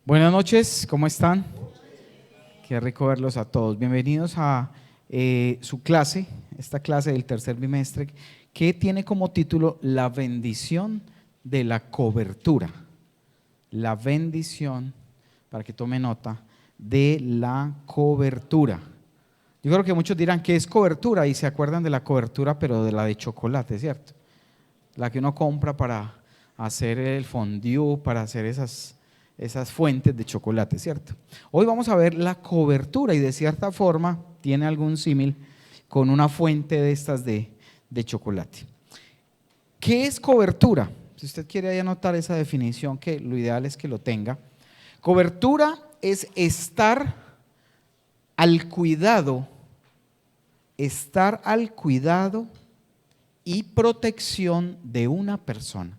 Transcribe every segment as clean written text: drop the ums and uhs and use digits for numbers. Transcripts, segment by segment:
Buenas noches, ¿cómo están? Qué rico verlos a todos. Bienvenidos a su clase, esta clase del tercer bimestre, que tiene como título La bendición de la cobertura. La bendición, para que tome nota, de la cobertura. Yo creo que muchos dirán, ¿qué es cobertura? Y se acuerdan de la cobertura, pero de la de chocolate, ¿cierto? La que uno compra para hacer el fondue, para hacer esas fuentes de chocolate, ¿cierto? Hoy vamos a ver la cobertura y de cierta forma tiene algún símil con una fuente de estas de chocolate. ¿Qué es cobertura? Si usted quiere ahí anotar esa definición, que lo ideal es que lo tenga. Cobertura es estar al cuidado y protección de una persona.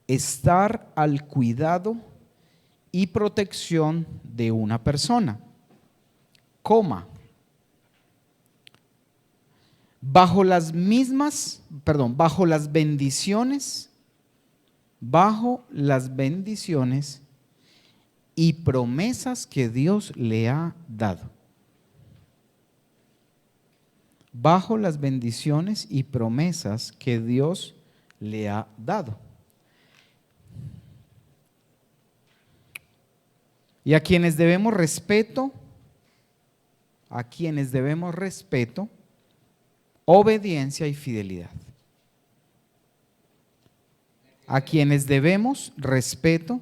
Estar al cuidado y protección de una persona, bajo las bendiciones y promesas que Dios le ha dado. Bajo las bendiciones y promesas que Dios le ha dado. Y a quienes debemos respeto, obediencia y fidelidad. A quienes debemos respeto,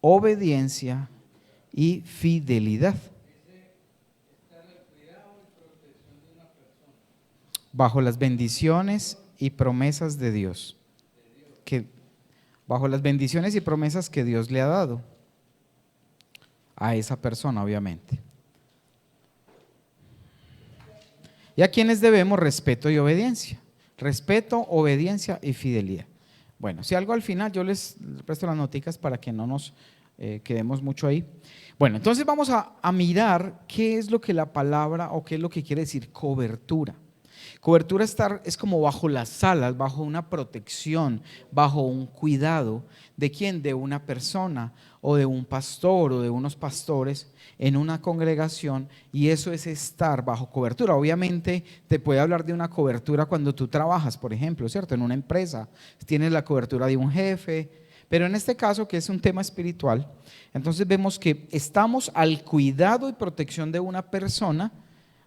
obediencia y fidelidad. Bajo las bendiciones y promesas de Dios. Bajo las bendiciones y promesas que Dios le ha dado a esa persona, obviamente. Y a quienes debemos respeto y obediencia. Respeto, obediencia y fidelidad. Bueno, si algo al final yo les presto las noticas para que no nos quedemos mucho ahí. Bueno, entonces vamos a mirar qué es lo que la palabra o qué es lo que quiere decir cobertura. Cobertura es como bajo las alas, bajo una protección, bajo un cuidado. ¿De quién? De una persona o de un pastor o de unos pastores en una congregación, y eso es estar bajo cobertura. Obviamente te puede hablar de una cobertura cuando tú trabajas, por ejemplo, ¿cierto? En una empresa tienes la cobertura de un jefe, pero en este caso, que es un tema espiritual, entonces vemos que estamos al cuidado y protección de una persona.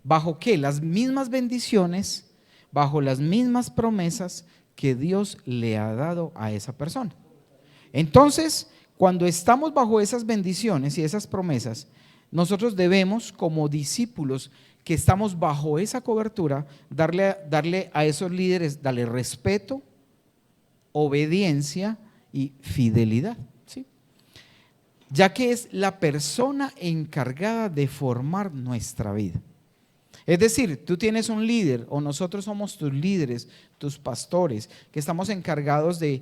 ¿Bajo qué? Las mismas bendiciones, bajo las mismas promesas que Dios le ha dado a esa persona. Entonces, cuando estamos bajo esas bendiciones y esas promesas, nosotros debemos, como discípulos que estamos bajo esa cobertura, darle a esos líderes, darle respeto, obediencia y fidelidad, ¿sí? Ya que es la persona encargada de formar nuestra vida. Es decir, tú tienes un líder o nosotros somos tus líderes, tus pastores, que estamos encargados de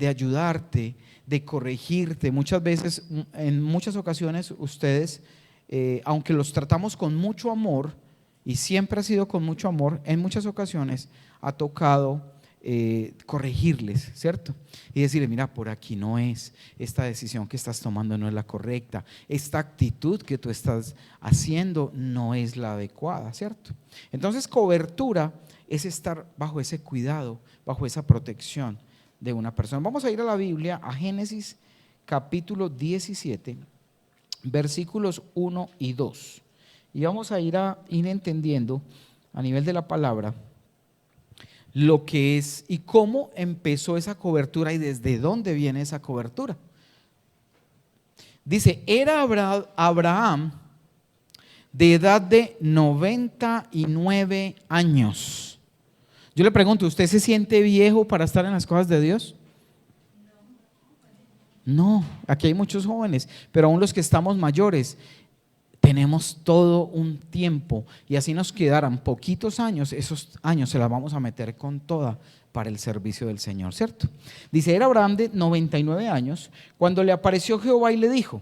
ayudarte, de corregirte. Muchas veces, en muchas ocasiones, ustedes, aunque los tratamos con mucho amor, y siempre ha sido con mucho amor, en muchas ocasiones ha tocado corregirles, ¿cierto? Y decirle, mira, por aquí no es, esta decisión que estás tomando no es la correcta, esta actitud que tú estás haciendo no es la adecuada, ¿cierto? Entonces, cobertura es estar bajo ese cuidado, bajo esa protección de una persona. Vamos a ir a la Biblia, a Génesis capítulo 17, versículos 1 y 2. Y vamos a ir entendiendo a nivel de la palabra lo que es y cómo empezó esa cobertura y desde dónde viene esa cobertura. Dice, era Abraham de edad de 99 años. Yo le pregunto, ¿usted se siente viejo para estar en las cosas de Dios? No, aquí hay muchos jóvenes, pero aún los que estamos mayores, tenemos todo un tiempo, y así nos quedaran poquitos años, esos años se las vamos a meter con toda para el servicio del Señor, ¿cierto? Dice, era Abraham de 99 años cuando le apareció Jehová y le dijo,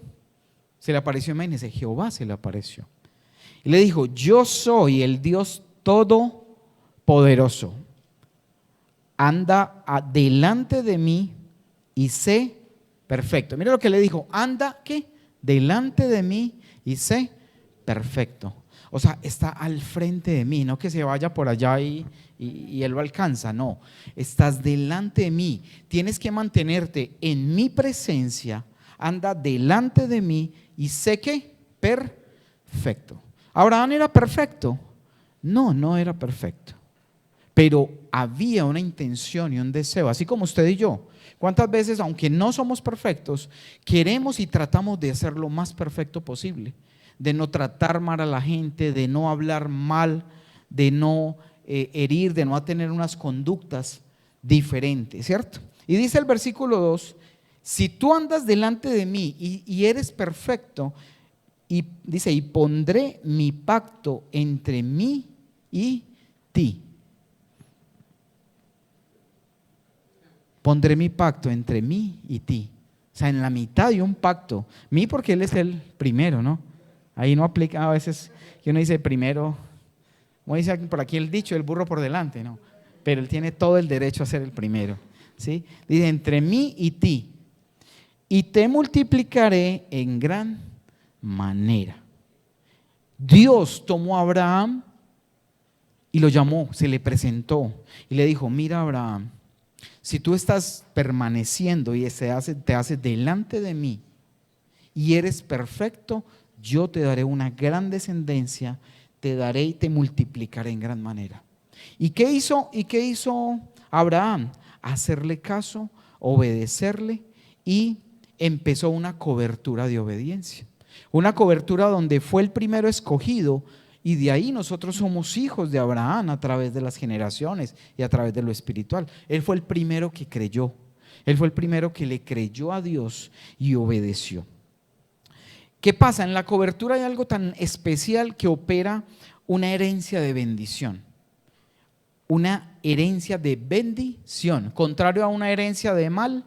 se le apareció, imagínense, Jehová se le apareció y le dijo, yo soy el Dios todopoderoso, anda delante de mí y sé perfecto. Mira lo que le dijo, anda, ¿qué? Delante de mí y sé perfecto. O sea, está al frente de mí, no que se vaya por allá y él lo alcanza, no. Estás delante de mí, tienes que mantenerte en mi presencia, anda delante de mí y sé que perfecto. ¿Abraham era perfecto? No, no era perfecto. Pero había una intención y un deseo, así como usted y yo. ¿Cuántas veces, aunque no somos perfectos, queremos y tratamos de hacer lo más perfecto posible? De no tratar mal a la gente, de no hablar mal, de no herir, de no tener unas conductas diferentes, ¿cierto? Y dice el versículo 2, si tú andas delante de mí y eres perfecto, y dice, y pondré mi pacto entre mí y ti. Pondré mi pacto entre mí y ti. O sea, en la mitad de un pacto. Mí porque Él es el primero, ¿no? Ahí no aplica a veces que uno dice primero, como dice por aquí el dicho, el burro por delante, ¿no? Pero Él tiene todo el derecho a ser el primero, ¿sí? Dice, entre mí y ti. Y te multiplicaré en gran manera. Dios tomó a Abraham y lo llamó, se le presentó y le dijo, mira Abraham, si tú estás permaneciendo y te haces delante de mí y eres perfecto, yo te daré una gran descendencia, te daré y te multiplicaré en gran manera. ¿Y qué hizo Abraham? Hacerle caso, obedecerle y empezó una cobertura de obediencia. Una cobertura donde fue el primero escogido y de ahí nosotros somos hijos de Abraham a través de las generaciones y a través de lo espiritual. Él fue el primero que creyó. Él fue el primero que le creyó a Dios y obedeció. ¿Qué pasa? En la cobertura hay algo tan especial que opera una herencia de bendición. Una herencia de bendición. Contrario a una herencia de mal,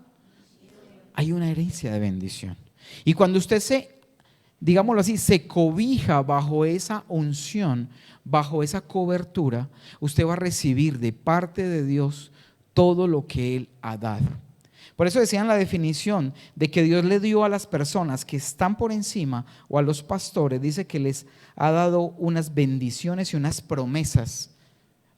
hay una herencia de bendición. Y cuando usted digámoslo así, se cobija bajo esa unción, bajo esa cobertura, usted va a recibir de parte de Dios todo lo que Él ha dado. Por eso decían la definición de que Dios le dio a las personas que están por encima o a los pastores, dice que les ha dado unas bendiciones y unas promesas.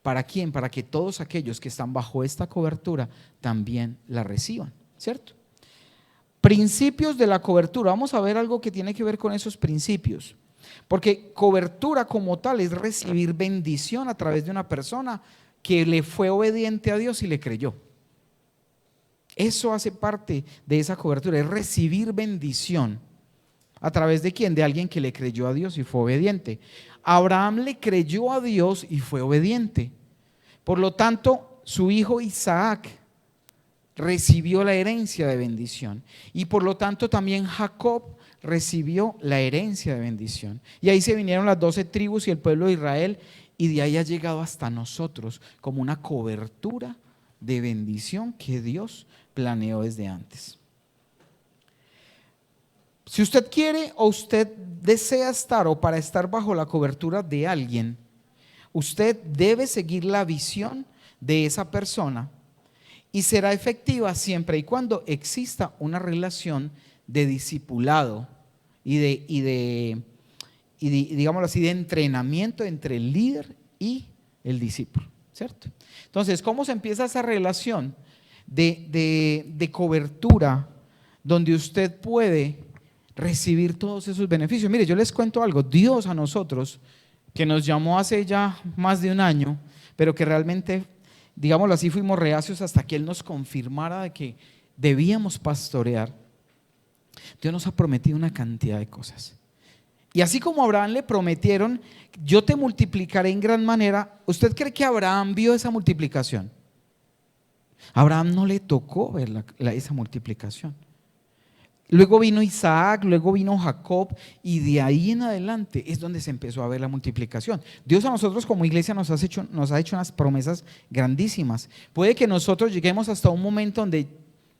¿Para quién? Para que todos aquellos que están bajo esta cobertura también la reciban, ¿cierto? Principios de la cobertura. Vamos a ver algo que tiene que ver con esos principios. Porque cobertura como tal es recibir bendición a través de una persona que le fue obediente a Dios y le creyó. Eso hace parte de esa cobertura, es recibir bendición. ¿A través de quién? De alguien que le creyó a Dios y fue obediente. Abraham le creyó a Dios y fue obediente. Por lo tanto, su hijo Isaac recibió la herencia de bendición. Y por lo tanto también Jacob recibió la herencia de bendición. Y ahí se vinieron las 12 tribus y el pueblo de Israel. Y de ahí ha llegado hasta nosotros como una cobertura de bendición que Dios planeó desde antes. Si usted quiere o usted desea estar o para estar bajo la cobertura de alguien, usted debe seguir la visión de esa persona y será efectiva siempre y cuando exista una relación de discipulado digámoslo así, de entrenamiento entre el líder y el discípulo, ¿cierto? Entonces, ¿cómo se empieza esa relación de cobertura donde usted puede recibir todos esos beneficios? Mire, yo les cuento algo. Dios a nosotros, que nos llamó hace ya más de un año, pero que realmente, digámoslo así, fuimos reacios hasta que Él nos confirmara de que debíamos pastorear. Dios nos ha prometido una cantidad de cosas. Y así como a Abraham le prometieron, yo te multiplicaré en gran manera. ¿Usted cree que Abraham vio esa multiplicación? A Abraham no le tocó ver esa multiplicación. Luego vino Isaac, luego vino Jacob, y de ahí en adelante es donde se empezó a ver la multiplicación. Dios a nosotros como iglesia nos ha hecho unas promesas grandísimas. Puede que nosotros lleguemos hasta un momento donde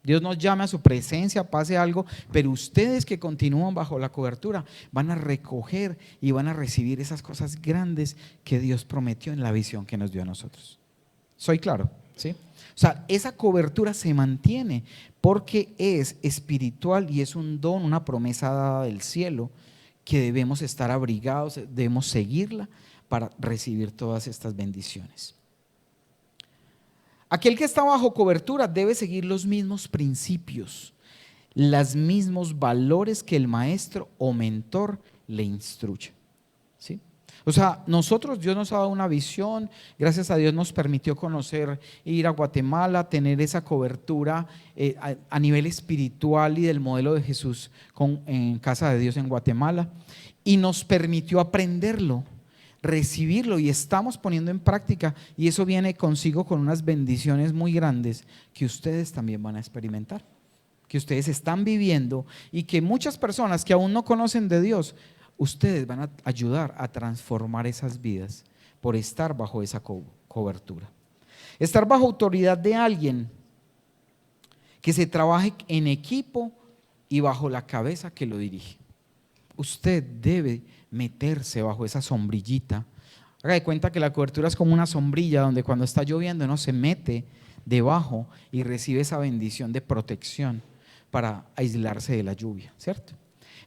Dios nos llame a su presencia, pase algo, pero ustedes que continúan bajo la cobertura van a recoger y van a recibir esas cosas grandes que Dios prometió en la visión que nos dio a nosotros. ¿Soy claro? ¿sí? O sea, esa cobertura se mantiene porque es espiritual y es un don, una promesa dada del cielo que debemos estar abrigados, debemos seguirla para recibir todas estas bendiciones. Aquel que está bajo cobertura debe seguir los mismos principios, los mismos valores que el maestro o mentor le instruye, ¿sí? O sea, nosotros, Dios nos ha dado una visión, gracias a Dios nos permitió conocer, ir a Guatemala, tener esa cobertura a nivel espiritual y del modelo de Jesús en Casa de Dios en Guatemala, y nos permitió aprenderlo, recibirlo, y estamos poniendo en práctica, y eso viene consigo con unas bendiciones muy grandes que ustedes también van a experimentar, que ustedes están viviendo y que muchas personas que aún no conocen de Dios, ustedes van a ayudar a transformar esas vidas por estar bajo esa cobertura. Estar bajo autoridad de alguien que se trabaje en equipo y bajo la cabeza que lo dirige. Usted debe meterse bajo esa sombrillita. Haga de cuenta que la cobertura es como una sombrilla donde cuando está lloviendo uno se mete debajo y recibe esa bendición de protección para aislarse de la lluvia, ¿cierto?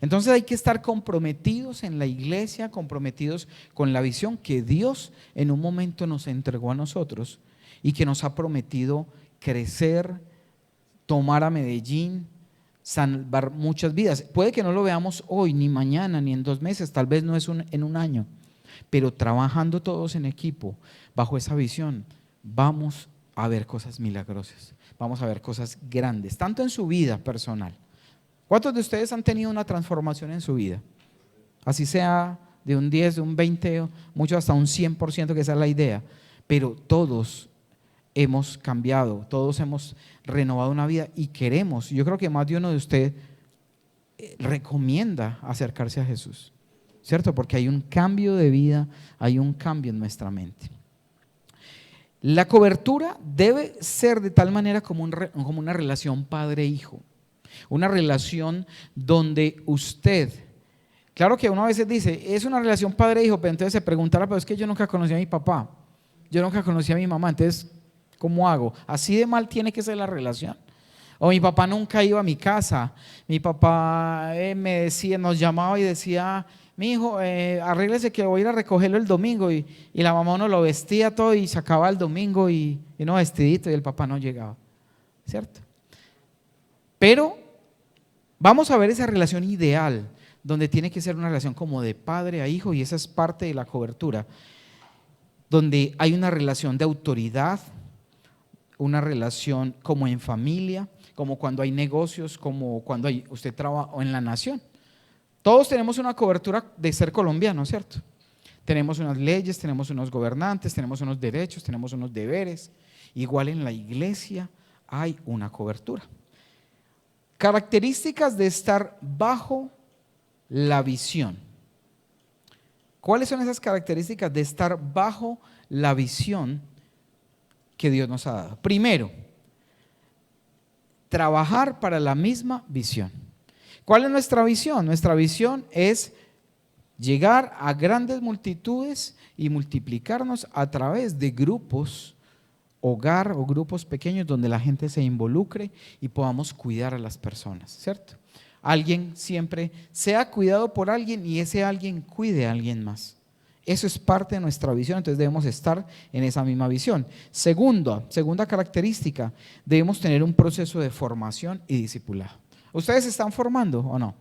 Entonces hay que estar comprometidos en la iglesia, comprometidos con la visión que Dios en un momento nos entregó a nosotros y que nos ha prometido crecer, tomar a Medellín, salvar muchas vidas. Puede que no lo veamos hoy, ni mañana, ni en 2 meses, tal vez no es en un año, pero trabajando todos en equipo, bajo esa visión, vamos a ver cosas milagrosas, vamos a ver cosas grandes, tanto en su vida personal. ¿Cuántos de ustedes han tenido una transformación en su vida? Así sea de un 10, de un 20, mucho hasta un 100%, que esa es la idea, pero todos hemos cambiado, todos hemos renovado una vida y queremos, yo creo que más de uno de ustedes recomienda acercarse a Jesús, ¿cierto? Porque hay un cambio de vida, hay un cambio en nuestra mente. La cobertura debe ser de tal manera como una relación padre-hijo, una relación donde usted, claro que uno a veces dice, es una relación padre-hijo, pero entonces se preguntará, pero es que yo nunca conocí a mi papá, yo nunca conocí a mi mamá, entonces ¿cómo hago? ¿Así de mal tiene que ser la relación? O mi papá nunca iba a mi casa, mi papá me decía, nos llamaba y decía, mi hijo, arréglese que voy a ir a recogerlo el domingo, y la mamá no lo vestía todo y se acababa el domingo y no vestidito, y el papá no llegaba, ¿cierto? Pero vamos a ver esa relación ideal, donde tiene que ser una relación como de padre a hijo, y esa es parte de la cobertura, donde hay una relación de autoridad, una relación como en familia, como cuando hay negocios, como cuando usted trabaja en la nación. Todos tenemos una cobertura de ser colombianos, ¿cierto? Tenemos unas leyes, tenemos unos gobernantes, tenemos unos derechos, tenemos unos deberes. Igual en la iglesia hay una cobertura. Características de estar bajo la visión. ¿Cuáles son esas características de estar bajo la visión que Dios nos ha dado? Primero, trabajar para la misma visión. ¿Cuál es nuestra visión? Nuestra visión es llegar a grandes multitudes y multiplicarnos a través de grupos, hogar o grupos pequeños donde la gente se involucre y podamos cuidar a las personas, ¿cierto? Alguien siempre sea cuidado por alguien y ese alguien cuide a alguien más. Eso es parte de nuestra visión, entonces debemos estar en esa misma visión. Segunda característica, debemos tener un proceso de formación y discipulado. ¿Ustedes se están formando o no?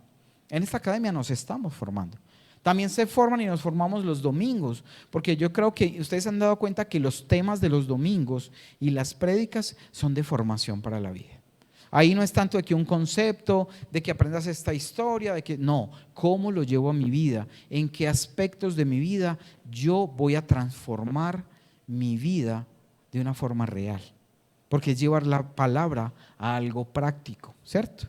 En esta academia nos estamos formando. También se forman y nos formamos los domingos, porque yo creo que ustedes se han dado cuenta que los temas de los domingos y las prédicas son de formación para la vida. Ahí no es tanto de que un concepto, de que aprendas esta historia, de que no, cómo lo llevo a mi vida, en qué aspectos de mi vida yo voy a transformar mi vida de una forma real, porque es llevar la palabra a algo práctico, ¿cierto?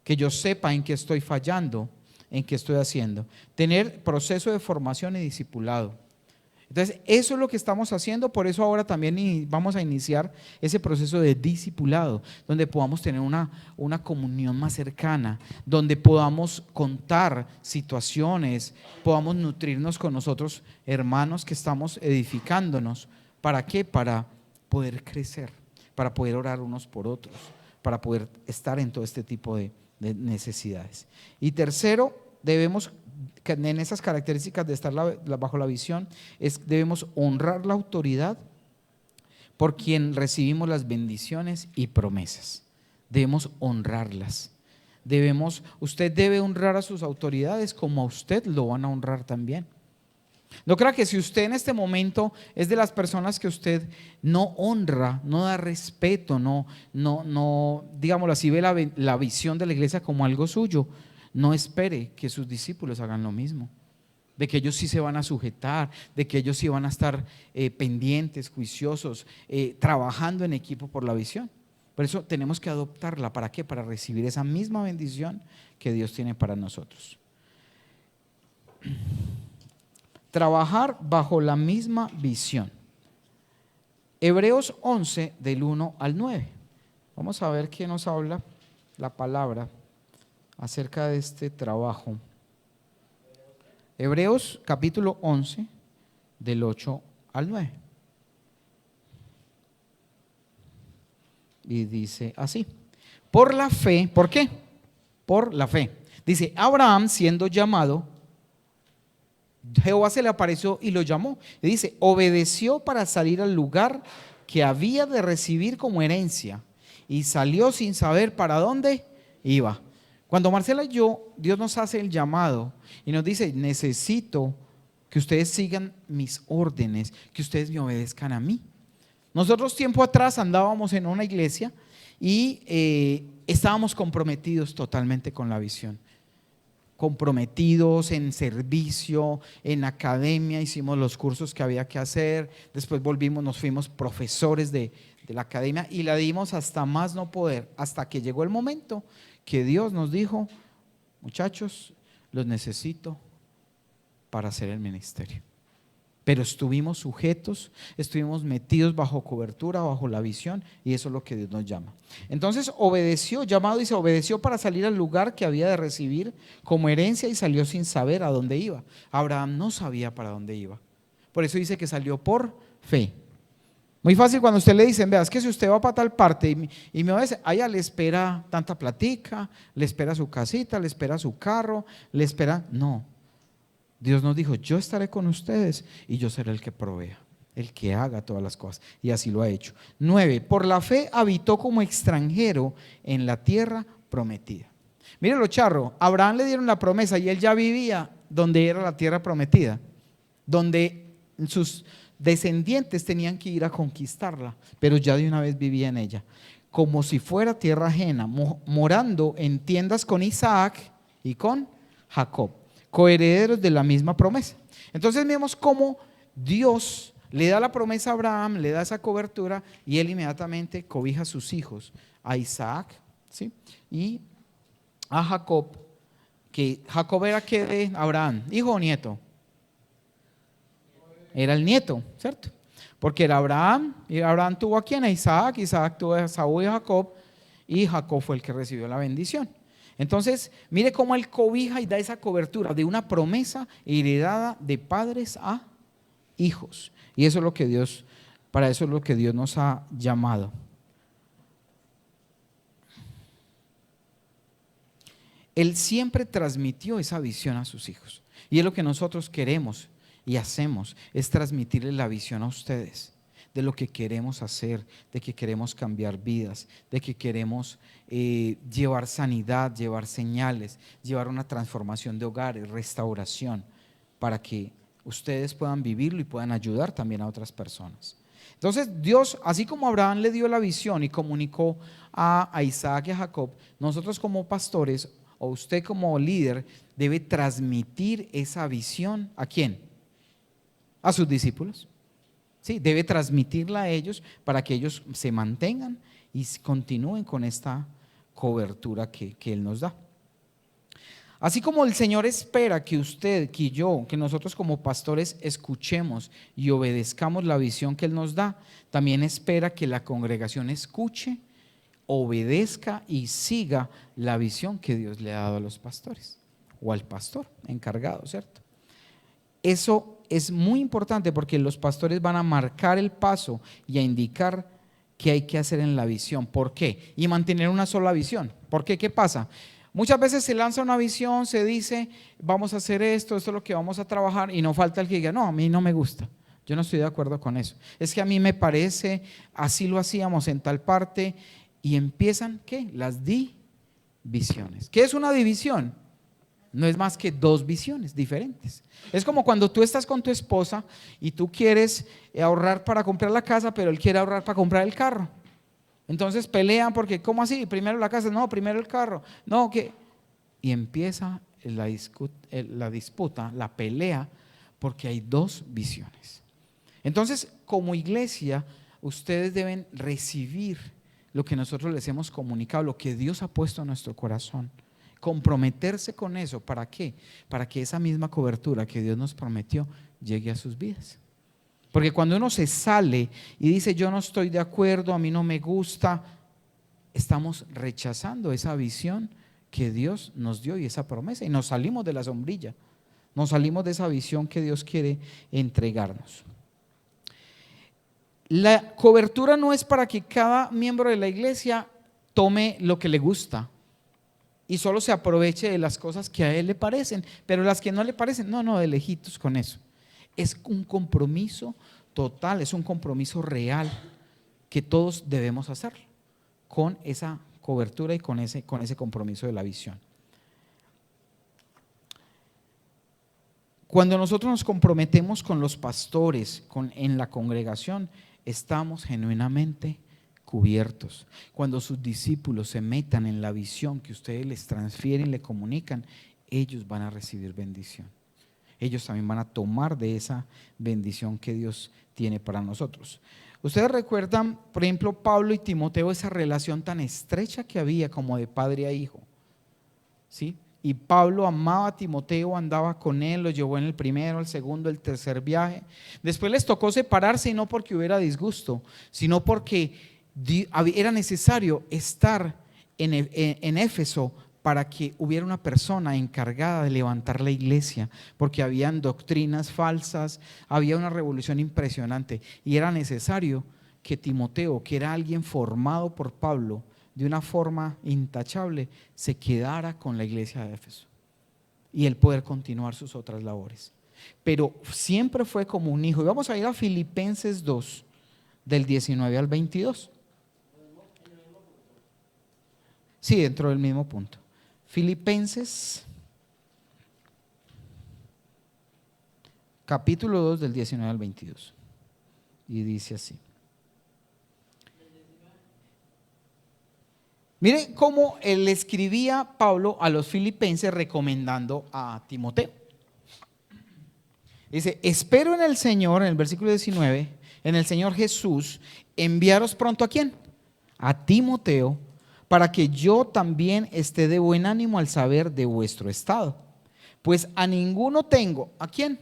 Que yo sepa en qué estoy fallando, en qué estoy haciendo. Tener proceso de formación y discipulado. Entonces, eso es lo que estamos haciendo, por eso ahora también vamos a iniciar ese proceso de discipulado, donde podamos tener una comunión más cercana, donde podamos contar situaciones, podamos nutrirnos con nosotros, hermanos que estamos edificándonos. ¿Para qué? Para poder crecer. para poder orar unos por otros, para poder estar en todo este tipo de necesidades. Y tercero, debemos, en esas características de estar bajo la visión, debemos honrar la autoridad por quien recibimos las bendiciones y promesas. Debemos honrarlas. Usted debe honrar a sus autoridades como a usted lo van a honrar también. No crea que si usted en este momento es de las personas que usted no honra, no da respeto, no, digámoslo así, ve la visión de la iglesia como algo suyo, no espere que sus discípulos hagan lo mismo, de que ellos sí se van a sujetar, de que ellos sí van a estar pendientes, juiciosos, trabajando en equipo por la visión. Por eso tenemos que adoptarla. ¿Para qué? Para recibir esa misma bendición que Dios tiene para nosotros. Trabajar bajo la misma visión. Hebreos 11 del 1 al 9. Vamos a ver qué nos habla la palabra acerca de este trabajo. Hebreos capítulo 11 del 8 al 9. Y dice así: por la fe, ¿por qué? Por la fe. Dice, Abraham siendo llamado, Jehová se le apareció y lo llamó. Y dice, obedeció para salir al lugar que había de recibir como herencia y salió sin saber para dónde iba. Cuando Marcela y yo, Dios nos hace el llamado y nos dice, necesito que ustedes sigan mis órdenes, que ustedes me obedezcan a mí. Nosotros tiempo atrás andábamos en una iglesia y estábamos comprometidos totalmente con la visión. Comprometidos en servicio, en academia, hicimos los cursos que había que hacer, después volvimos, nos fuimos profesores de la academia y la dimos hasta más no poder, hasta que llegó el momento que Dios nos dijo, muchachos, los necesito para hacer el ministerio. Pero estuvimos sujetos, estuvimos metidos bajo cobertura, bajo la visión, y eso es lo que Dios nos llama. Entonces obedeció, llamado dice, obedeció para salir al lugar que había de recibir como herencia y salió sin saber a dónde iba. Abraham no sabía para dónde iba. Por eso dice que salió por fe. Muy fácil cuando usted le dicen, vea, es que si usted va para tal parte y me obedece, allá le espera tanta platica, le espera su casita, le espera su carro, le espera, no. Dios nos dijo, yo estaré con ustedes y yo seré el que provea, el que haga todas las cosas. Y así lo ha hecho. 9, por la fe habitó como extranjero en la tierra prometida. Mire lo charro, a Abraham le dieron la promesa y él ya vivía donde era la tierra prometida, donde sus descendientes tenían que ir a conquistarla, pero ya de una vez vivía en ella, como si fuera tierra ajena, morando en tiendas con Isaac y con Jacob, coherederos de la misma promesa. Entonces vemos cómo Dios le da la promesa a Abraham, le da esa cobertura y él inmediatamente cobija a sus hijos, a Isaac, ¿sí? Y a Jacob, que Jacob era que de Abraham, hijo o nieto. Era el nieto, ¿cierto? Porque era Abraham, y Abraham tuvo a quién, a Isaac, Isaac tuvo a Esaú y a Jacob, y Jacob fue el que recibió la bendición. Entonces, mire cómo él cobija y da esa cobertura de una promesa heredada de padres a hijos. Y eso es lo que Dios, para eso es lo que Dios nos ha llamado. Él siempre transmitió esa visión a sus hijos. Y es lo que nosotros queremos y hacemos, es transmitirle la visión a ustedes de lo que queremos hacer, de que queremos cambiar vidas, de que queremos llevar sanidad, llevar señales, llevar una transformación de hogares, restauración, para que ustedes puedan vivirlo y puedan ayudar también a otras personas. Entonces Dios, así como Abraham le dio la visión y comunicó a Isaac y a Jacob, nosotros como pastores o usted como líder debe transmitir esa visión ¿a quién? A sus discípulos. Sí, debe transmitirla a ellos para que ellos se mantengan y continúen con esta cobertura que Él nos da. Así como el Señor espera que usted, que yo, que nosotros como pastores escuchemos y obedezcamos la visión que Él nos da, también espera que la congregación escuche, obedezca y siga la visión que Dios le ha dado a los pastores o al pastor encargado, ¿cierto? Eso es muy importante porque los pastores van a marcar el paso y a indicar qué hay que hacer en la visión. ¿Por qué? Y mantener una sola visión. ¿Por qué? ¿Qué pasa? Muchas veces se lanza una visión, se dice, vamos a hacer esto es lo que vamos a trabajar, y no falta el que diga, no, a mí no me gusta, yo no estoy de acuerdo con eso. Es que a mí me parece, así lo hacíamos en tal parte, y empiezan, ¿qué? Las divisiones. ¿Qué es una división? No es más que dos visiones diferentes. Es como cuando tú estás con tu esposa y tú quieres ahorrar para comprar la casa, pero él quiere ahorrar para comprar el carro. Entonces pelean porque, ¿cómo así? Primero la casa, no, primero el carro. No, ¿qué? Y empieza la disputa, la pelea, porque hay dos visiones. Entonces, como iglesia, ustedes deben recibir lo que nosotros les hemos comunicado, lo que Dios ha puesto en nuestro corazón. Comprometerse con eso, ¿para qué? Para que esa misma cobertura que Dios nos prometió llegue a sus vidas. Porque cuando uno se sale y dice yo no estoy de acuerdo, a mí no me gusta, estamos rechazando esa visión que Dios nos dio y esa promesa, y nos salimos de la sombrilla, nos salimos de esa visión que Dios quiere entregarnos. La cobertura no es para que cada miembro de la iglesia tome lo que le gusta y solo se aproveche de las cosas que a él le parecen, pero las que no le parecen, no, de lejitos con eso. Es un compromiso total, es un compromiso real que todos debemos hacer con esa cobertura y con ese compromiso de la visión. Cuando nosotros nos comprometemos con los pastores, en la congregación, estamos genuinamente cubiertos. Cuando sus discípulos se metan en la visión que ustedes les transfieren, le comunican, ellos van a recibir bendición. Ellos también van a tomar de esa bendición que Dios tiene para nosotros. Ustedes recuerdan, por ejemplo, Pablo y Timoteo, esa relación tan estrecha que había como de padre a hijo, ¿sí? Y Pablo amaba a Timoteo, andaba con él, lo llevó en el primero, el segundo, el tercer viaje. Después les tocó separarse, y no porque hubiera disgusto, sino porque era necesario estar en Éfeso para que hubiera una persona encargada de levantar la iglesia, porque habían doctrinas falsas, había una revolución impresionante, y era necesario que Timoteo, que era alguien formado por Pablo de una forma intachable, se quedara con la iglesia de Éfeso y él poder continuar sus otras labores. Pero siempre fue como un hijo. Y vamos a ir a Filipenses 2, del 19 al 22. Sí, dentro del mismo punto. Filipenses capítulo 2 del 19 al 22. Y dice así. Miren cómo él escribía Pablo a los filipenses recomendando a Timoteo. Dice, espero en el Señor, en el versículo 19, en el Señor Jesús, enviaros pronto ¿a quién? A Timoteo, para que yo también esté de buen ánimo al saber de vuestro estado. Pues a ninguno tengo, ¿a quién?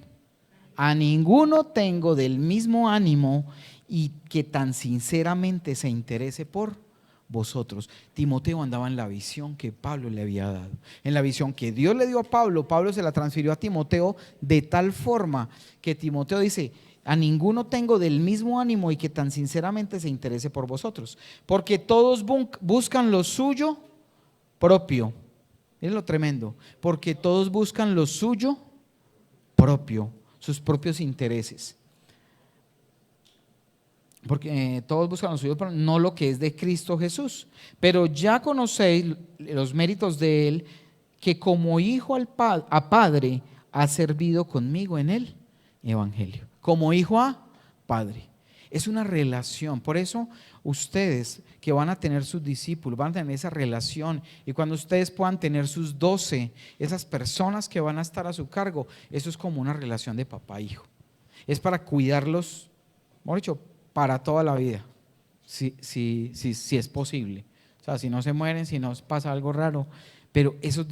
A ninguno tengo del mismo ánimo y que tan sinceramente se interese por vosotros. Timoteo andaba en la visión que Pablo le había dado, en la visión que Dios le dio a Pablo. Pablo se la transfirió a Timoteo de tal forma que Timoteo dice, a ninguno tengo del mismo ánimo y que tan sinceramente se interese por vosotros, porque todos buscan lo suyo propio. Miren lo tremendo, porque todos buscan lo suyo propio, sus propios intereses. Porque todos buscan lo suyo, pero no lo que es de Cristo Jesús. Pero ya conocéis los méritos de Él, que como hijo a Padre ha servido conmigo en el Evangelio. Como hijo a Padre. Es una relación. Por eso ustedes que van a tener sus discípulos, van a tener esa relación. Y cuando ustedes puedan tener sus 12, esas personas que van a estar a su cargo, eso es como una relación de papá-hijo. Es para cuidarlos, mejor dicho, para toda la vida, si es posible. O sea, si no se mueren, si no pasa algo raro, pero esos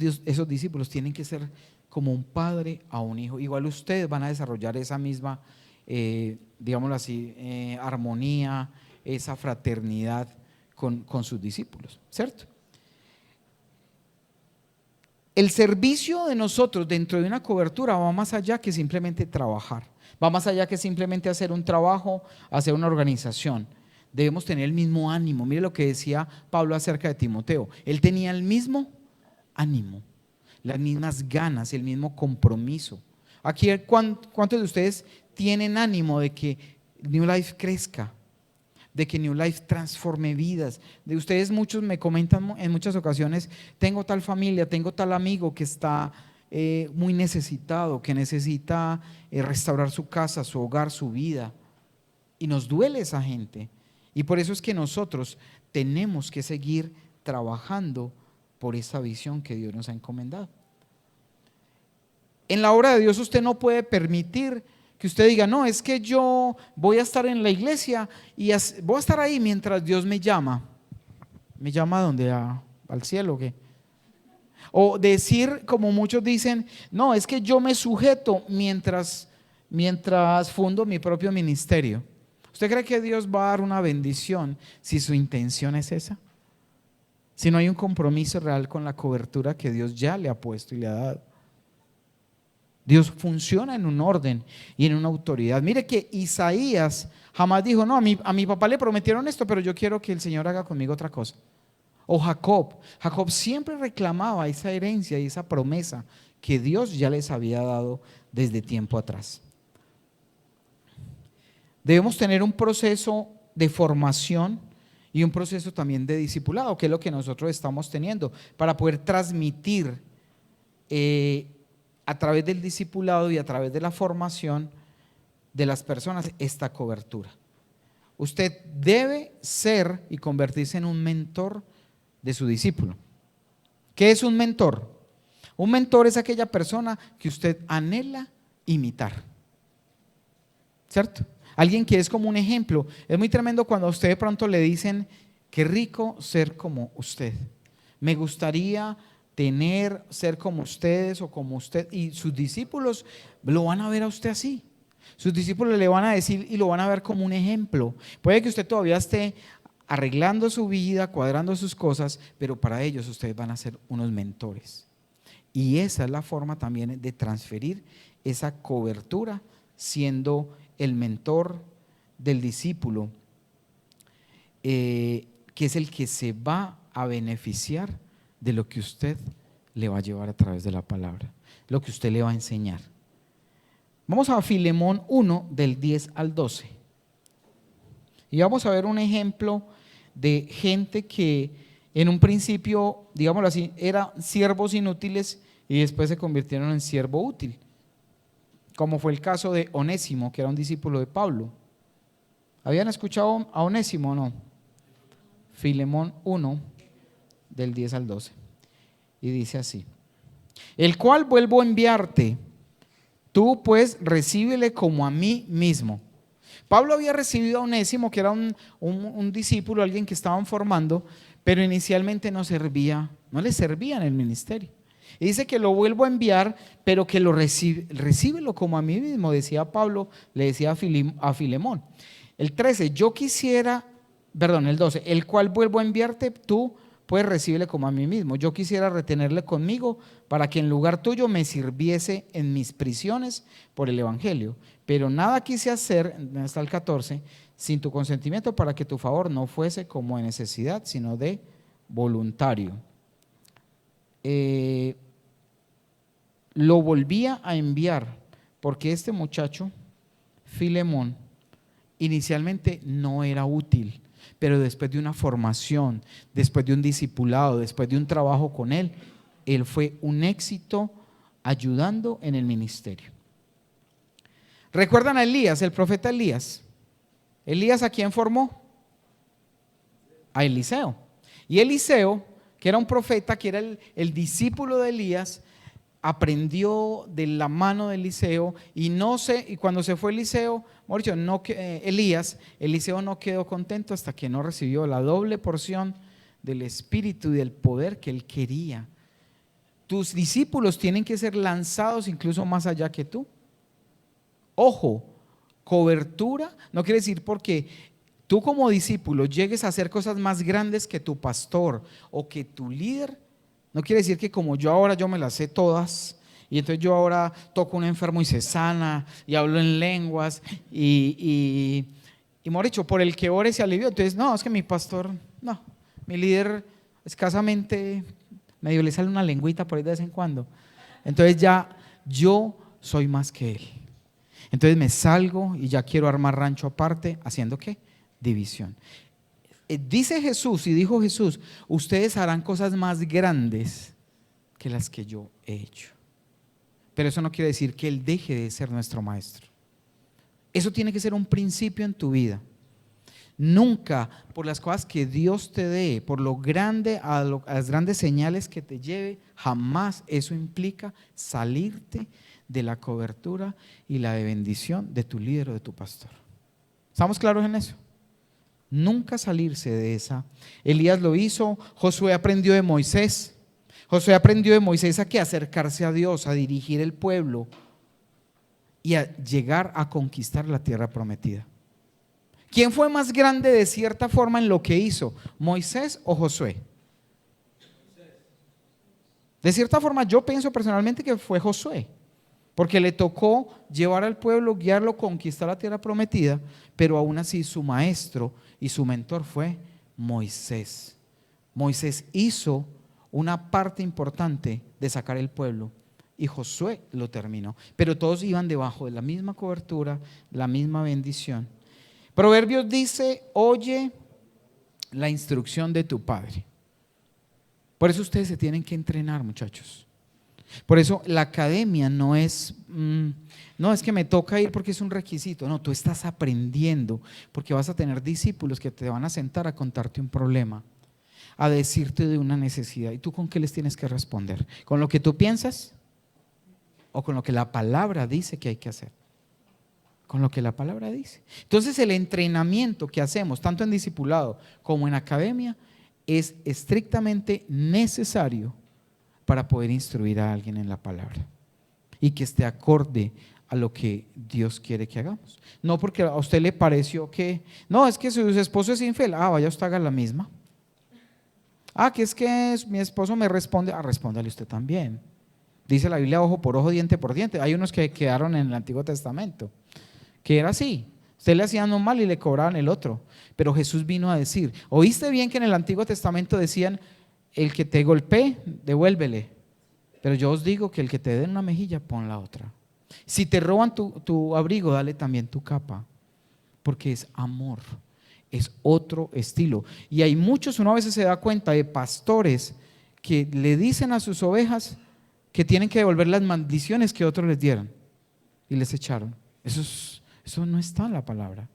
discípulos tienen que ser como un padre a un hijo. Igual ustedes van a desarrollar esa misma, digámoslo así, armonía, esa fraternidad con sus discípulos, ¿cierto? El servicio de nosotros dentro de una cobertura va más allá que simplemente trabajar. Va más allá que simplemente hacer un trabajo, hacer una organización. Debemos tener el mismo ánimo. Mire lo que decía Pablo acerca de Timoteo. Él tenía el mismo ánimo, las mismas ganas, el mismo compromiso. Aquí, ¿cuántos de ustedes tienen ánimo de que New Life crezca? De que New Life transforme vidas. De ustedes muchos me comentan en muchas ocasiones, tengo tal familia, tengo tal amigo que está muy necesitado, que necesita restaurar su casa, su hogar, su vida. Y nos duele esa gente. Y por eso es que nosotros tenemos que seguir trabajando por esa visión que Dios nos ha encomendado. En la obra de Dios usted no puede permitir que usted diga, no, es que yo voy a estar en la iglesia y voy a estar ahí mientras Dios me llama. ¿Me llama a dónde? ¿Al cielo o qué? O decir, como muchos dicen, no, es que yo me sujeto mientras fundo mi propio ministerio. ¿Usted cree que Dios va a dar una bendición si su intención es esa? Si no hay un compromiso real con la cobertura que Dios ya le ha puesto y le ha dado. Dios funciona en un orden y en una autoridad. Mire que Isaías jamás dijo, no, a mi papá le prometieron esto, pero yo quiero que el Señor haga conmigo otra cosa. O Jacob siempre reclamaba esa herencia y esa promesa que Dios ya les había dado desde tiempo atrás. Debemos tener un proceso de formación y un proceso también de discipulado, que es lo que nosotros estamos teniendo, para poder transmitir a través del discipulado y a través de la formación de las personas esta cobertura. Usted debe ser y convertirse en un mentor de su discípulo. ¿Qué es un mentor? Un mentor es aquella persona que usted anhela imitar, ¿cierto? Alguien que es como un ejemplo. Es muy tremendo cuando a usted de pronto le dicen, qué rico ser como usted. Me gustaría ser como ustedes o como usted. Y sus discípulos lo van a ver a usted así. Sus discípulos le van a decir y lo van a ver como un ejemplo. Puede que usted todavía esté arreglando su vida, cuadrando sus cosas, pero para ellos ustedes van a ser unos mentores. Y esa es la forma también de transferir esa cobertura, siendo el mentor del discípulo, que es el que se va a beneficiar de lo que usted le va a llevar a través de la palabra, lo que usted le va a enseñar. Vamos a Filemón 1 del 10 al 12 y vamos a ver un ejemplo de gente que en un principio, digámoslo así, eran siervos inútiles y después se convirtieron en siervo útil, como fue el caso de Onésimo, que era un discípulo de Pablo. ¿Habían escuchado a Onésimo o no? Filemón 1 del 10 al 12 y dice así: el cual vuelvo a enviarte, tú pues recíbele como a mí mismo. Pablo había recibido a Onésimo, que era un discípulo, alguien que estaban formando, pero inicialmente no le servía en el ministerio. Y dice que lo vuelvo a enviar, pero que lo recíbelo como a mí mismo, decía Pablo, le decía a Filemón. El 13, el 12, el cual vuelvo a enviarte, tú pues recíbele como a mí mismo. Yo quisiera retenerle conmigo para que en lugar tuyo me sirviese en mis prisiones por el evangelio. Pero nada quise hacer, hasta el 14, sin tu consentimiento, para que tu favor no fuese como de necesidad, sino de voluntario. Lo volvía a enviar porque este muchacho, Filemón, inicialmente no era útil, pero después de una formación, después de un discipulado, después de un trabajo con él fue un éxito ayudando en el ministerio. ¿Recuerdan a Elías, el profeta Elías? ¿Elías a quién formó? A Eliseo. Y Eliseo, que era un profeta, que era el discípulo de Elías, aprendió de la mano de Eliseo y cuando se fue Eliseo no quedó contento hasta que no recibió la doble porción del espíritu y del poder que él quería. Tus discípulos tienen que ser lanzados incluso más allá que tú. Ojo, cobertura no quiere decir porque tú como discípulo llegues a hacer cosas más grandes que tu pastor o que tu líder. No quiere decir que como yo me las sé todas y entonces yo ahora toco a un enfermo y se sana y hablo en lenguas y y mejor dicho, por el que ore se alivió. Entonces, no, es que mi pastor, no, mi líder escasamente medio le sale una lengüita por ahí de vez en cuando. Entonces ya yo soy más que él. Entonces me salgo y ya quiero armar rancho aparte, ¿haciendo qué? División. Dice Jesús y dijo Jesús, ustedes harán cosas más grandes que las que yo he hecho. Pero eso no quiere decir que Él deje de ser nuestro maestro. Eso tiene que ser un principio en tu vida. Nunca por las cosas que Dios te dé, por lo grande, a las grandes señales que te lleve, jamás eso implica salirte de la cobertura y la de bendición de tu líder o de tu pastor. ¿Estamos claros en eso? Nunca salirse de esa. Elías lo hizo, Josué aprendió de Moisés. Josué aprendió de Moisés a que acercarse a Dios, a dirigir el pueblo y a llegar a conquistar la tierra prometida. ¿Quién fue más grande de cierta forma en lo que hizo? ¿Moisés o Josué? De cierta forma yo pienso personalmente que fue Josué, porque le tocó llevar al pueblo, guiarlo, conquistar la tierra prometida, pero aún así su maestro y su mentor fue Moisés. Moisés hizo una parte importante de sacar el pueblo y Josué lo terminó, pero todos iban debajo de la misma cobertura, la misma bendición. Proverbios dice, oye la instrucción de tu padre. Por eso ustedes se tienen que entrenar, muchachos. Por eso la academia no es que me toca ir porque es un requisito. No, tú estás aprendiendo porque vas a tener discípulos que te van a sentar a contarte un problema, a decirte de una necesidad. ¿Y tú con qué les tienes que responder? ¿Con lo que tú piensas o con lo que la palabra dice que hay que hacer? Con lo que la palabra dice. Entonces el entrenamiento que hacemos tanto en discipulado como en academia es estrictamente necesario para poder instruir a alguien en la palabra y que esté acorde a lo que Dios quiere que hagamos. No porque a usted le pareció que, no, es que su esposo es infiel, vaya usted haga la misma. Que es que mi esposo me responde, respóndale usted también. Dice la Biblia, ojo por ojo, diente por diente. Hay unos que quedaron en el Antiguo Testamento que era así, usted le hacían un mal y le cobraban el otro, pero Jesús vino a decir, ¿oíste bien que en el Antiguo Testamento decían, el que te golpee, devuélvele, pero yo os digo que el que te dé una mejilla, pon la otra? Si te roban tu abrigo, dale también tu capa, porque es amor, es otro estilo. Y hay muchos, uno a veces se da cuenta de pastores que le dicen a sus ovejas que tienen que devolver las maldiciones que otros les dieron y les echaron. Eso no está en la palabra.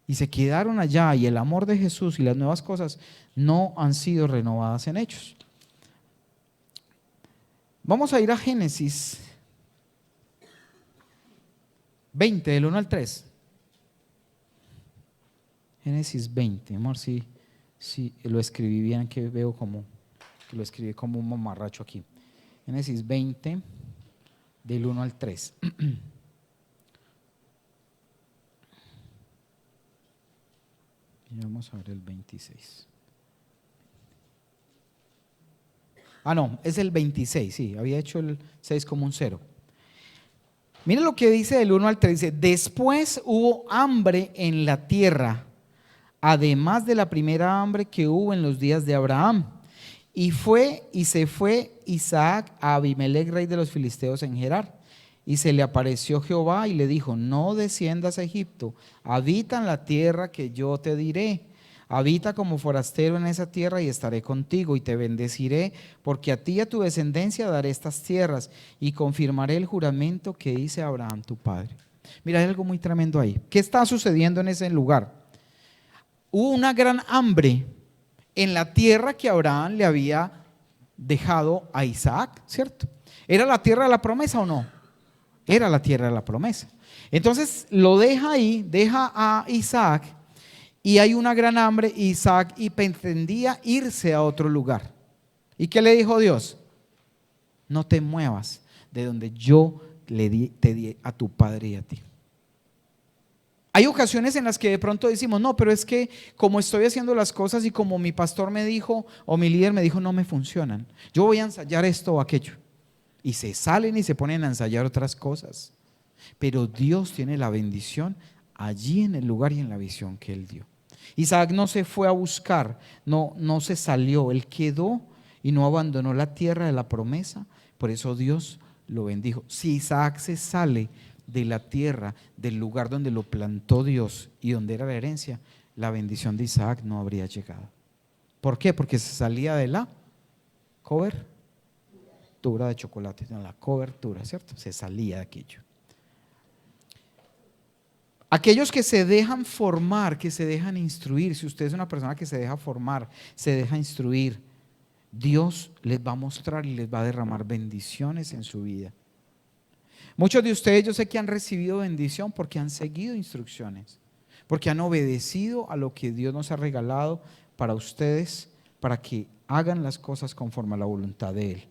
Y se quedaron allá y el amor de Jesús y las nuevas cosas no han sido renovadas en hechos. Vamos a ir a Génesis 20, del 1 al 3. Génesis 20, amor, si lo escribí bien, que veo como que lo escribí como un mamarracho aquí. Génesis 20, del 1 al 3. Y vamos a ver el 26. No, es el 26, sí, había hecho el 6 como un 0. Miren lo que dice del 1 al 3, dice, después hubo hambre en la tierra, además de la primera hambre que hubo en los días de Abraham. Y se fue Isaac a Abimelech, rey de los filisteos en Gerar. Y se le apareció Jehová y le dijo, no desciendas a Egipto, habita en la tierra que yo te diré. Habita como forastero en esa tierra y estaré contigo y te bendeciré, porque a ti y a tu descendencia daré estas tierras y confirmaré el juramento que hice a Abraham tu padre. Mira, hay algo muy tremendo ahí. ¿Qué está sucediendo en ese lugar? Hubo una gran hambre en la tierra que Abraham le había dejado a Isaac, ¿cierto? ¿Era la tierra de la promesa o no? Era la tierra de la promesa. Entonces lo deja ahí, deja a Isaac y hay una gran hambre. Isaac pretendía irse a otro lugar. ¿Y qué le dijo Dios? No te muevas de donde yo te di a tu padre y a ti. Hay ocasiones en las que de pronto decimos, no, pero es que como estoy haciendo las cosas y como mi pastor me dijo o mi líder me dijo, no me funcionan. Yo voy a ensayar esto o aquello. Y se salen y se ponen a ensayar otras cosas. Pero Dios tiene la bendición allí en el lugar y en la visión que él dio. Isaac no se fue a buscar, no se salió, él quedó y no abandonó la tierra de la promesa. Por eso Dios lo bendijo. Si Isaac se sale de la tierra, del lugar donde lo plantó Dios y donde era la herencia, la bendición de Isaac no habría llegado. ¿Por qué? Porque se salía de la cobertura de chocolate, no, la cobertura, ¿cierto? Se salía de aquello. Aquellos que se dejan formar, que se dejan instruir, si usted es una persona que se deja formar, se deja instruir, Dios les va a mostrar y les va a derramar bendiciones en su vida. Muchos de ustedes yo sé que han recibido bendición porque han seguido instrucciones, porque han obedecido a lo que Dios nos ha regalado para ustedes, para que hagan las cosas conforme a la voluntad de Él.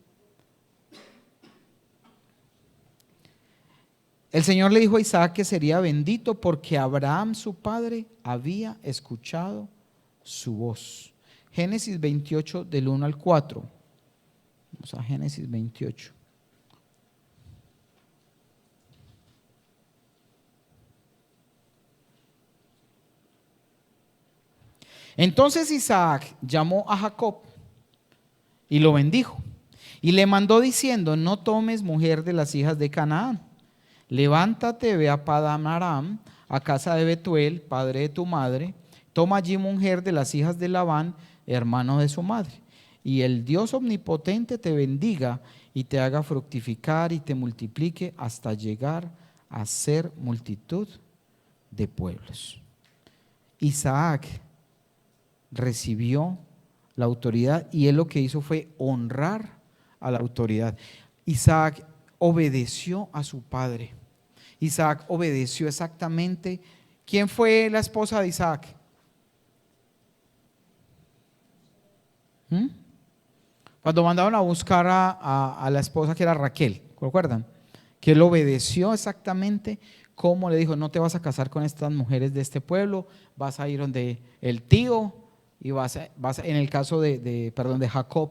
El Señor le dijo a Isaac que sería bendito porque Abraham, su padre, había escuchado su voz. Génesis 28 del 1 al 4. Vamos a Génesis 28. Entonces Isaac llamó a Jacob y lo bendijo y le mandó diciendo: no tomes mujer de las hijas de Canaán. Levántate, ve a Padán Aram, a casa de Betuel, padre de tu madre. Toma allí mujer de las hijas de Labán, hermano de su madre. Y el Dios omnipotente te bendiga y te haga fructificar y te multiplique hasta llegar a ser multitud de pueblos. Isaac recibió la autoridad y él lo que hizo fue honrar a la autoridad. Isaac obedeció a su padre. Isaac obedeció exactamente. ¿Quién fue la esposa de Isaac? Cuando mandaron a buscar a la esposa que era Raquel, ¿recuerdan? Que él obedeció exactamente como le dijo: no te vas a casar con estas mujeres de este pueblo, vas a ir donde el tío y vas a, en el caso de Jacob,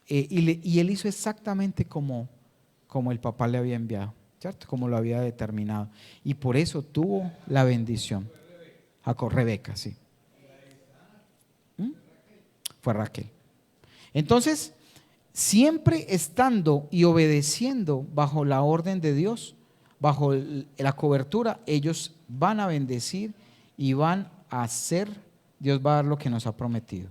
y él hizo exactamente como el papá le había enviado, ¿cierto? Como lo había determinado, y por eso tuvo la bendición. Jacob, Rebeca, sí. Fue Raquel. Entonces, siempre estando y obedeciendo bajo la orden de Dios, bajo la cobertura, ellos van a bendecir y van a hacer, Dios va a dar lo que nos ha prometido.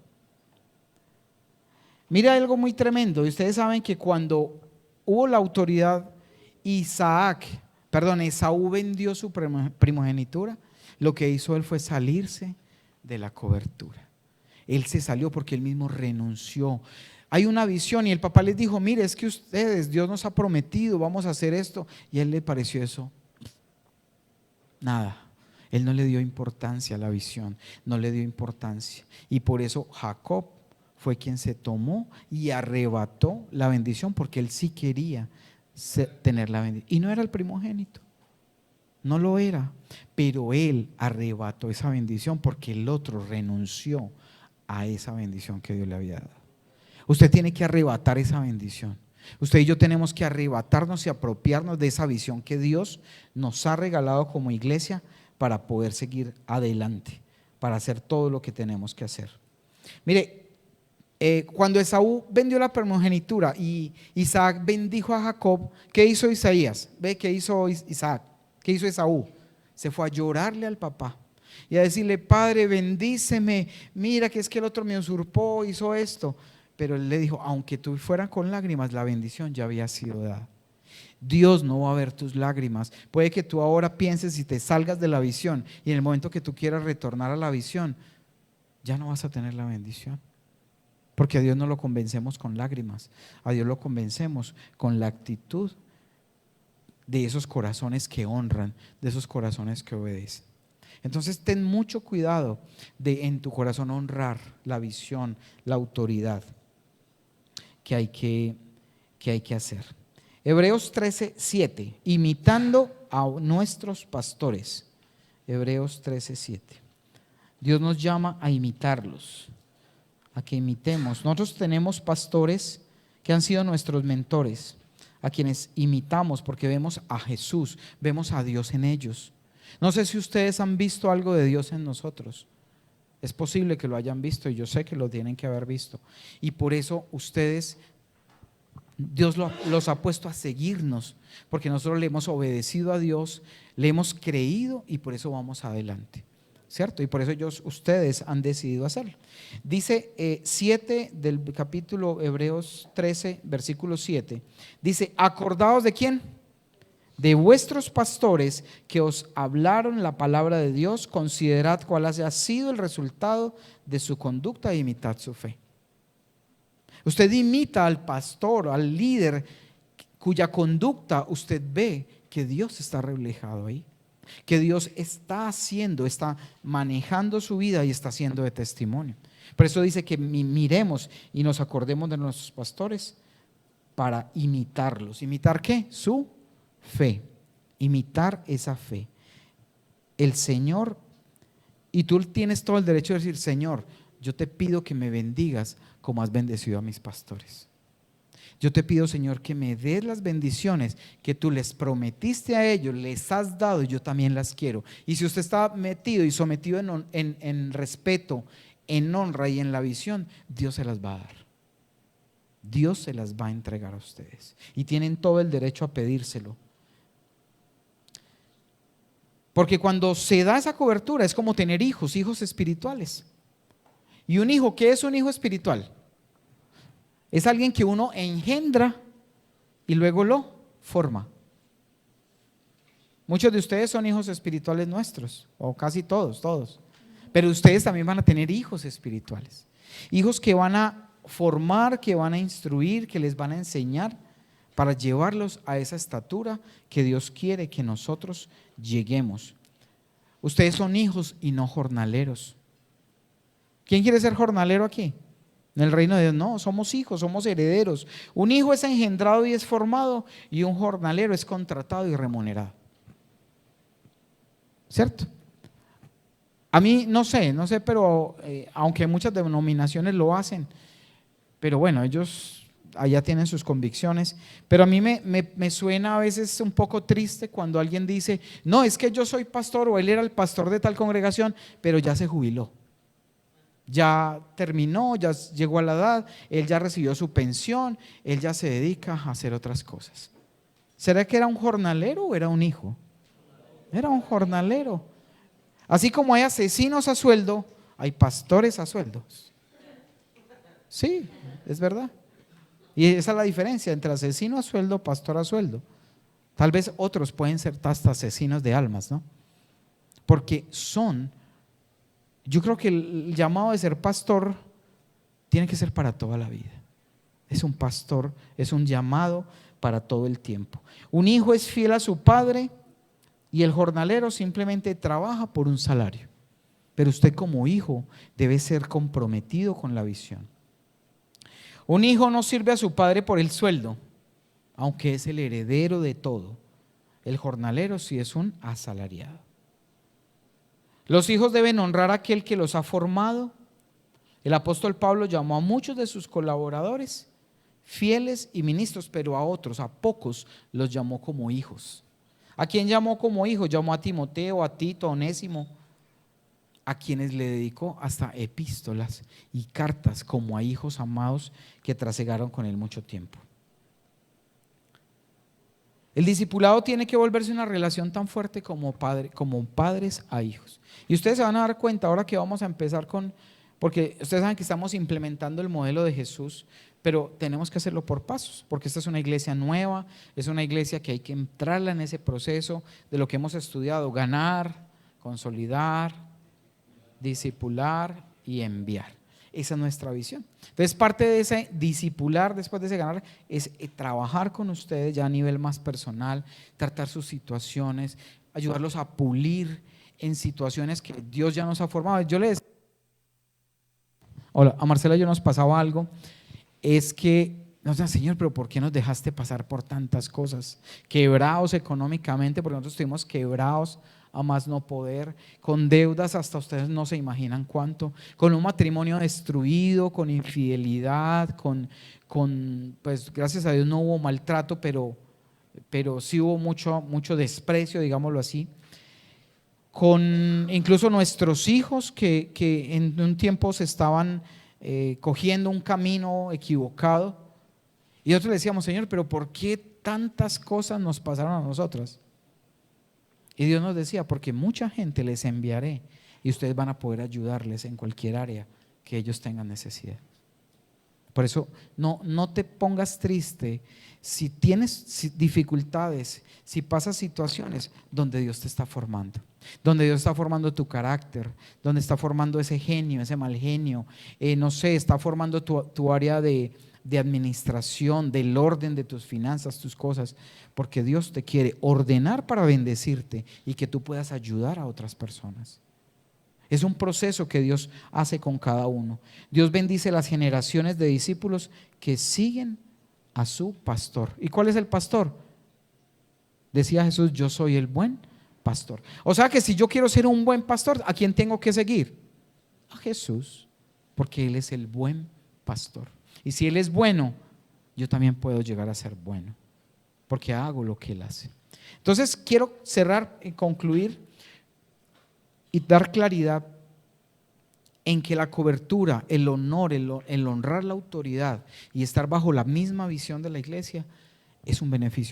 Mira algo muy tremendo. Ustedes saben que cuando hubo la autoridad, Esaú vendió su primogenitura. Lo que hizo él fue salirse de la cobertura. Él se salió porque él mismo renunció. Hay una visión y el papá les dijo: mire, es que ustedes, Dios nos ha prometido, vamos a hacer esto. Y a él le pareció eso nada. Él no le dio importancia a la visión, no le dio importancia. Y por eso Jacob fue quien se tomó y arrebató la bendición, porque él sí quería tener la bendición. Y no era el primogénito, no lo era, pero él arrebató esa bendición porque el otro renunció a esa bendición que Dios le había dado. Usted tiene que arrebatar esa bendición. Usted y yo tenemos que arrebatarnos y apropiarnos de esa visión que Dios nos ha regalado como iglesia para poder seguir adelante, para hacer todo lo que tenemos que hacer. Mire, cuando Esaú vendió la primogenitura y Isaac bendijo a Jacob, ¿qué hizo Isaías? ¿Ve qué hizo Isaac? ¿Qué hizo Esaú? Se fue a llorarle al papá y a decirle: padre, bendíceme, mira que es que el otro me usurpó, hizo esto. Pero él le dijo: aunque tú fueras con lágrimas, la bendición ya había sido dada. Dios no va a ver tus lágrimas. Puede que tú ahora pienses y te salgas de la visión, y en el momento que tú quieras retornar a la visión, ya no vas a tener la bendición. Porque a Dios no lo convencemos con lágrimas, a Dios lo convencemos con la actitud de esos corazones que honran, de esos corazones que obedecen. Entonces ten mucho cuidado de en tu corazón honrar la visión, la autoridad que hay que hacer. Hebreos 13:7, imitando a nuestros pastores. Hebreos 13:7. Dios nos llama a imitarlos, a que imitemos. Nosotros tenemos pastores que han sido nuestros mentores, a quienes imitamos porque vemos a Jesús, vemos a Dios en ellos. No sé si ustedes han visto algo de Dios en nosotros. Es posible que lo hayan visto y yo sé que lo tienen que haber visto. Y por eso ustedes, Dios los ha puesto a seguirnos, porque nosotros le hemos obedecido a Dios, le hemos creído y por eso vamos adelante, ¿cierto? Y por eso ustedes han decidido hacerlo. Dice 7 del capítulo Hebreos 13, versículo 7, dice: acordaos de quién, de vuestros pastores que os hablaron la palabra de Dios, considerad cuál haya sido el resultado de su conducta e imitad su fe. Usted imita al pastor, al líder, cuya conducta usted ve que Dios está reflejado ahí, que Dios está haciendo, está manejando su vida y está haciendo de testimonio. Por eso dice que miremos y nos acordemos de nuestros pastores para imitarlos. ¿Imitar qué? Su fe, imitar esa fe. El Señor, y tú tienes todo el derecho de decir: Señor, yo te pido que me bendigas como has bendecido a mis pastores. Yo te pido, Señor, que me des las bendiciones que tú les prometiste a ellos, les has dado, y yo también las quiero. Y si usted está metido y sometido en respeto, en honra y en la visión, Dios se las va a dar. Dios se las va a entregar a ustedes. Y tienen todo el derecho a pedírselo. Porque cuando se da esa cobertura es como tener hijos espirituales. ¿Y un hijo? ¿Qué es un hijo espiritual? Es alguien que uno engendra y luego lo forma. Muchos de ustedes son hijos espirituales nuestros, o casi todos. Pero ustedes también van a tener hijos espirituales. Hijos que van a formar, que van a instruir, que les van a enseñar para llevarlos a esa estatura que Dios quiere que nosotros lleguemos. Ustedes son hijos y no jornaleros. ¿Quién quiere ser jornalero aquí? En el reino de Dios no, somos hijos, somos herederos. Un hijo es engendrado y es formado, y un jornalero es contratado y remunerado. ¿Cierto? A mí no sé, pero aunque muchas denominaciones lo hacen, pero bueno, ellos allá tienen sus convicciones, pero a mí me suena a veces un poco triste cuando alguien dice: no, es que yo soy pastor, o él era el pastor de tal congregación, pero ya se jubiló. Ya terminó, ya llegó a la edad, él ya recibió su pensión, él ya se dedica a hacer otras cosas. ¿Será que era un jornalero o era un hijo? Era un jornalero. Así como hay asesinos a sueldo, hay pastores a sueldos. Sí, es verdad. Y esa es la diferencia entre asesino a sueldo, pastor a sueldo. Tal vez otros pueden ser hasta asesinos de almas, ¿no? Porque yo creo que el llamado de ser pastor tiene que ser para toda la vida. Es un pastor, es un llamado para todo el tiempo. Un hijo es fiel a su padre y el jornalero simplemente trabaja por un salario. Pero usted como hijo debe ser comprometido con la visión. Un hijo no sirve a su padre por el sueldo, aunque es el heredero de todo. El jornalero sí es un asalariado. Los hijos deben honrar a aquel que los ha formado. El apóstol Pablo llamó a muchos de sus colaboradores fieles y ministros, pero a otros, a pocos, los llamó como hijos. ¿A quién llamó como hijos? Llamó a Timoteo, a Tito, a Onésimo, a quienes le dedicó hasta epístolas y cartas como a hijos amados que trasegaron con él mucho tiempo. El discipulado tiene que volverse una relación tan fuerte como padres a hijos. Y ustedes se van a dar cuenta ahora que vamos a empezar porque ustedes saben que estamos implementando el modelo de Jesús, pero tenemos que hacerlo por pasos, porque esta es una iglesia nueva, es una iglesia que hay que entrarla en ese proceso de lo que hemos estudiado: ganar, consolidar, discipular y enviar. Esa es nuestra visión. Entonces, parte de ese discipular, después de ese ganar, es trabajar con ustedes ya a nivel más personal, tratar sus situaciones, ayudarlos a pulir en situaciones que Dios ya nos ha formado. Yo les decía, a Marcela y yo nos pasaba algo, es que nos decían: Señor, pero ¿por qué nos dejaste pasar por tantas cosas? Quebrados económicamente, porque nosotros estuvimos quebrados a más no poder, con deudas hasta ustedes no se imaginan cuánto, con un matrimonio destruido, con infidelidad, pues gracias a Dios no hubo maltrato, pero sí hubo mucho desprecio, digámoslo así. con incluso nuestros hijos que en un tiempo se estaban cogiendo un camino equivocado. Y nosotros le decíamos, Señor, pero ¿por qué tantas cosas nos pasaron a nosotros? Y Dios nos decía, porque mucha gente les enviaré y ustedes van a poder ayudarles en cualquier área que ellos tengan necesidad. Por eso no te pongas triste si tienes dificultades, si pasas situaciones donde Dios te está formando, donde Dios está formando tu carácter, donde está formando ese genio, ese mal genio, no sé, está formando tu área de administración, del orden de tus finanzas, tus cosas, porque Dios te quiere ordenar para bendecirte y que tú puedas ayudar a otras personas. Es un proceso que Dios hace con cada uno. Dios bendice las generaciones de discípulos que siguen a su pastor. ¿Y cuál es el pastor? Decía Jesús, yo soy el buen pastor. O sea que si yo quiero ser un buen pastor, ¿a quién tengo que seguir? A Jesús, porque Él es el buen pastor. Y si Él es bueno, yo también puedo llegar a ser bueno, porque hago lo que Él hace. Entonces quiero cerrar y concluir y dar claridad en que la cobertura, el honor, el honrar la autoridad y estar bajo la misma visión de la iglesia es un beneficio